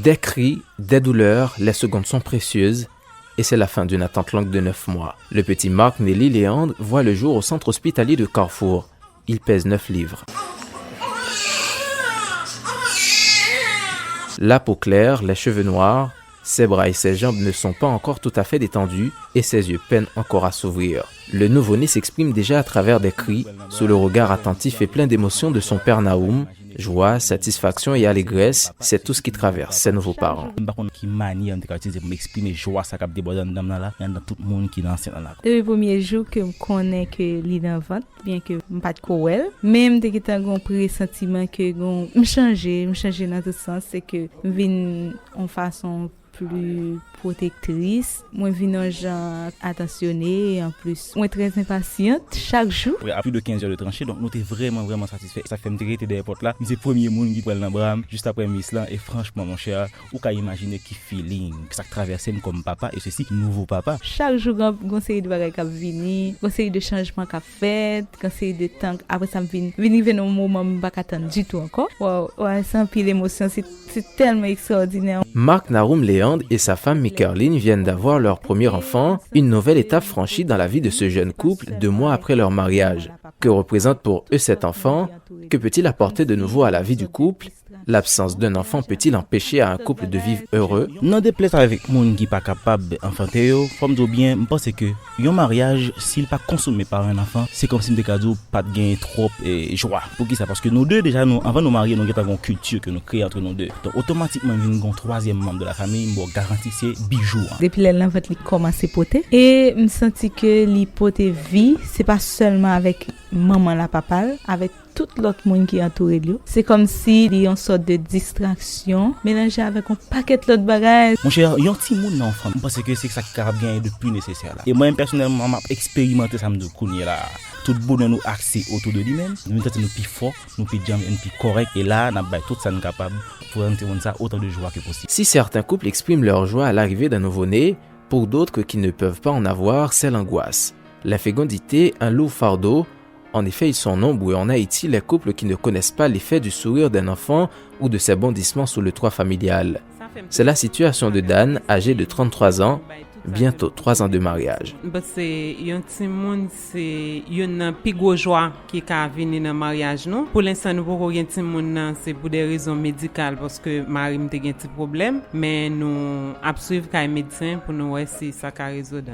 Des cris, des douleurs, les secondes sont précieuses et c'est la fin d'une attente longue de 9 mois. Le petit Marc Nelly Léandre voit le jour au centre hospitalier de Carrefour. Il pèse 9 livres. La peau claire, les cheveux noirs, ses bras et ses jambes ne sont pas encore tout à fait détendus et ses yeux peinent encore à s'ouvrir. Le nouveau-né s'exprime déjà à travers des cris, sous le regard attentif et plein d'émotions de son père Naoum. Joie, satisfaction et allégresse, c'est tout ce qui traverse ses nouveaux parents. Depuis le premier jour que je connais que l'île en vente, bien que je ne pas de même dès que j'ai un pressentiment que je change dans tout sens, c'est que je viens en façon plus protectrice, moi viens gens attentionné en plus moi très impatiente chaque jour. Oui, à plus de 15 heures de tranchée, donc nous étions vraiment satisfaits. Ça fait me tirer des portes là, c'est le premier monde qui prend dans bras juste après Miss là et franchement mon cher, ou qu'à imaginer qui feeling que ça traversait comme papa et ceci nouveau papa. Chaque jour conseil de bagages qui venir, conseil de changement qu'a fait, conseil de temps après ça venir un moment pas attendre du tout encore. Ouais, sans pile émotion, c'est tellement extraordinaire. Marc Naoum Léandre et sa femme Mikerline viennent d'avoir leur premier enfant, une nouvelle étape franchie dans la vie de ce jeune couple 2 mois après leur mariage. Que représente pour eux cet enfant? Que peut-il apporter de nouveau à la vie du couple? L'absence d'un enfant peut-il empêcher à un couple de vivre heureux? Non déplaise avec monde qui pas capable d'enfanter, comme dire bien, je pense que un mariage s'il pas consommé par un enfant, c'est comme si me cadeau pas de gain trop et joie. Pour qui ça? Parce que nous deux déjà nous avant de nous marier, nous avons une culture que nous créons entre nous deux. Donc automatiquement vient un troisième membre de la famille, bon garantie c'est bijou. Depuis l'enfant il commence à poter et me senti que l'hypothèse vie, c'est pas seulement avec maman la papa, avec tout l'autre monde qui entoure lui. C'est comme si il y a une sorte de distraction mélangée avec un paquet d'autres bagages. Mon cher, yon ti moun nan enfant, parce que c'est ça qui a bien de plus nécessaire là. Et moi personnellement, m'a expérimenté ça me de kounye là. Tout bonheur nous axé autour de lui-même. Nous tentons nous plus fort, nous plus jam et plus correct et là n'a ba tout ça nous capable pour rendre ça autant de joie que possible. Si certains couples expriment leur joie à l'arrivée d'un nouveau-né, pour d'autres qui ne peuvent pas en avoir, c'est l'angoisse. La fécondité, un lourd fardeau. En effet, ils sont nombreux en Haïti les couples qui ne connaissent pas l'effet du sourire d'un enfant ou de ses bondissements sous le toit familial. C'est la situation de Dan, âgé de 33 ans, bientôt 3 ans de mariage. C'est un petit monde, c'est une plus grosse joie qui a venir dans le mariage. Non? Pour l'instant, nous avons un petit monde, c'est pour des raisons médicales parce que Marie a un petit problème, mais nous suivons les médecins pour nous voir si ça a résoudre.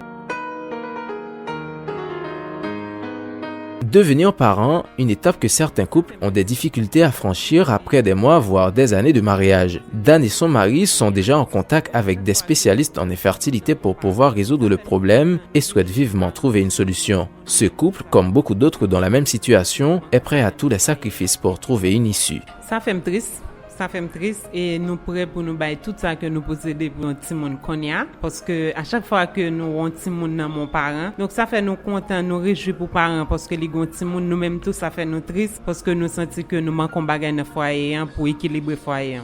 Devenir parent, une étape que certains couples ont des difficultés à franchir après des mois voire des années de mariage. Dan et son mari sont déjà en contact avec des spécialistes en infertilité pour pouvoir résoudre le problème et souhaitent vivement trouver une solution. Ce couple, comme beaucoup d'autres dans la même situation, est prêt à tous les sacrifices pour trouver une issue. Ça fait triste. Ça fait triste et nous prêts pour nous bailler tout ça que nous possédons pour un petit monde qu'on y a parce que à chaque fois que nous avons un petit monde dans mon parent donc ça fait nous contents nous réjouir pour parents parce que les petits monde nous même tout ça fait nous triste parce que nous sentons que nous manquons bagaille dans foyer pour équilibrer foyer.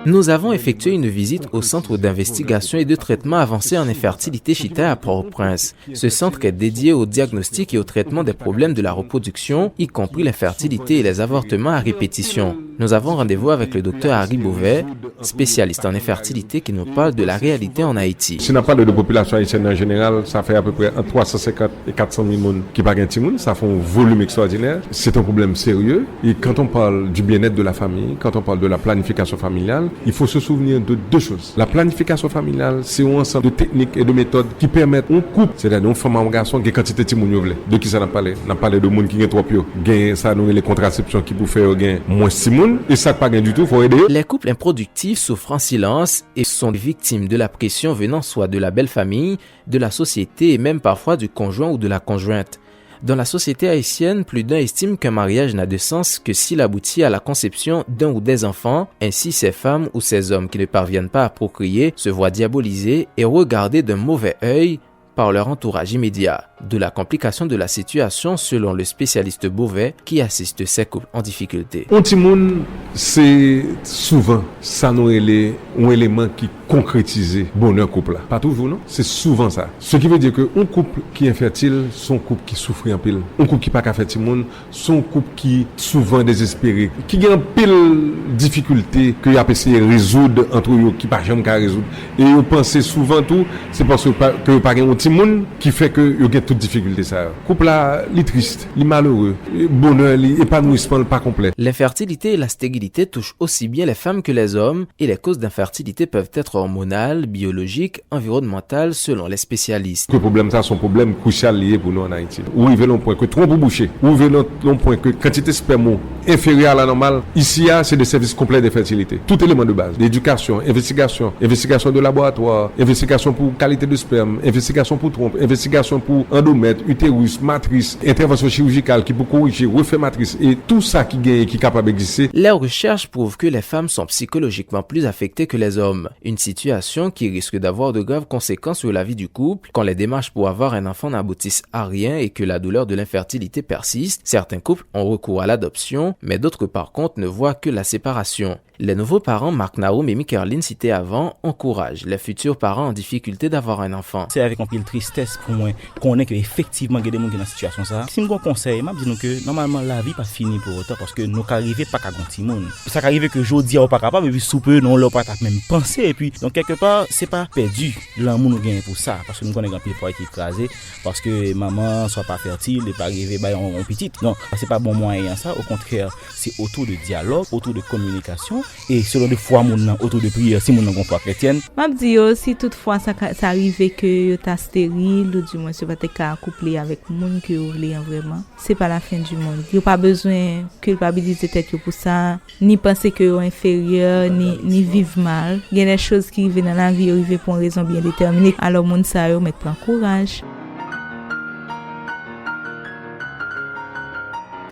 Nous avons effectué une visite au centre d'investigation et de traitement avancé en infertilité Chita à Port-au-Prince. Ce centre est dédié au diagnostic et au traitement des problèmes de la reproduction, y compris l'infertilité et les avortements à répétition. Nous avons rendez-vous avec le docteur Harry Beauvais, spécialiste en infertilité qui nous parle de la réalité en Haïti. Si on parle de population haïtienne en général, ça fait à peu près entre 350 et 400 000 personnes qui parlent de monde, ça fait un volume extraordinaire. C'est un problème sérieux. Et quand on parle du bien-être de la famille, quand on parle de la planification familiale, il faut se souvenir de 2 choses. La planification familiale, c'est un ensemble de techniques et de méthodes qui permettent un couple, c'est-à-dire une femme et un garçon, qui quantité de monde veut. De qui ça n'a parlé? On a parlé de monde qui est trop peu. Gain ça nous les contraceptions qui pour faire gain moins 6 monde et ça pas gain du tout, faut aider. Les couples improductifs souffrent en silence et sont victimes de la pression venant soit de la belle famille, de la société et même parfois du conjoint ou de la conjointe. Dans la société haïtienne, plus d'un estime qu'un mariage n'a de sens que s'il aboutit à la conception d'un ou des enfants. Ainsi, ces femmes ou ces hommes qui ne parviennent pas à procréer se voient diabolisés et regardés d'un mauvais œil par leur entourage immédiat. De la complication de la situation selon le spécialiste Beauvais qui assiste ces couples en difficulté. Un petit monde, c'est souvent ça nous est un élément qui concrétise bonheur couple là. Pas toujours non, c'est souvent ça. Ce qui veut dire que un couple qui est infertile, son couple qui souffre en pile. Un couple qui pas qu'à faire petit monde, son couple qui souvent désespéré, qui a en pile difficulté que y a essayé de résoudre entre eux qui pas jamais qu'à résoudre. Et vous pensez souvent tout, c'est parce que pas un petit monde qui fait que y a toute difficulté ça. Couple là, li triste, li malheureux, bonheur, li épanouissement pas complet. L'infertilité et la stérilité touchent aussi bien les femmes que les hommes et les causes d'infertilité peuvent être hormonales, biologiques, environnementales selon les spécialistes. Le problème ça, sont problème crucial lié pour nous en Haïti. Où il veut l'on point que trompe bouché, où il veut l'on point que quantité sperme inférieure à la normale, ici c'est des services complets de fertilité. Tout élément de base, l'éducation, investigation de laboratoire, investigation pour qualité de sperme, investigation pour trompe, investigation pour endomètre, utérus, matrice, intervention chirurgicale qui peut corriger, refaire matrice et tout ça qui gagne qui est capable d'exister. Les recherches prouvent que les femmes sont psychologiquement plus affectées que les hommes, une situation qui risque d'avoir de graves conséquences sur la vie du couple quand les démarches pour avoir un enfant n'aboutissent à rien et que la douleur de l'infertilité persiste. Certains couples ont recours à l'adoption, mais d'autres par contre ne voient que la séparation. Les nouveaux parents, Marc Naoum et Mikerline cités avant, encouragent les futurs parents en difficulté d'avoir un enfant. C'est avec un peu de tristesse pour moi qu'on est qu'effectivement il y a des gens qui sont dans cette situation ça. Si nous conseille, m'a dit que normalement la vie pas finie pour autant parce que nous arriver pas qu'à gonti monde. Ça arrive que jodi on pas capable et puis sous peu non leur pas même penser et puis donc quelque part c'est pas perdu l'amour nous gagne pour ça parce que nous connaissons un peu qui écrasé parce que maman soit pas fertile et pas arriver ba on petite. Non, c'est pas bon moyen ça, au contraire, c'est autour de dialogue, autour de communication. Et selon des fois mon autour de prière si mon gon foi chrétienne m'a dit aussi toutefois ça arrivé que tu stérile ou du moins c'est pas te couplé avec monde que vous voulez vraiment c'est pas la fin du monde. Il y a pas besoin culpabiliser tête pour ça ni penser que inférieur ni vivre mal. Il y a des choses qui arrivent dans la vie arrivent pour une raison bien déterminée. Alors monde ça yo mettre prend courage.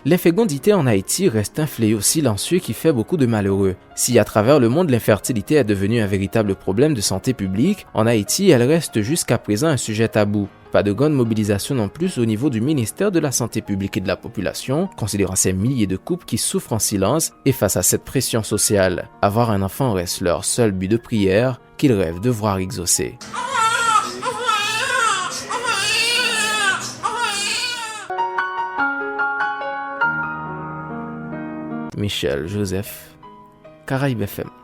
L'infécondité en Haïti reste un fléau silencieux qui fait beaucoup de malheureux. Si à travers le monde l'infertilité est devenue un véritable problème de santé publique, en Haïti elle reste jusqu'à présent un sujet tabou. Pas de grande mobilisation non plus au niveau du ministère de la Santé publique et de la population, considérant ces milliers de couples qui souffrent en silence et face à cette pression sociale. Avoir un enfant reste leur seul but de prière qu'ils rêvent de voir exaucé. Michel Joseph, Caraïbes FM.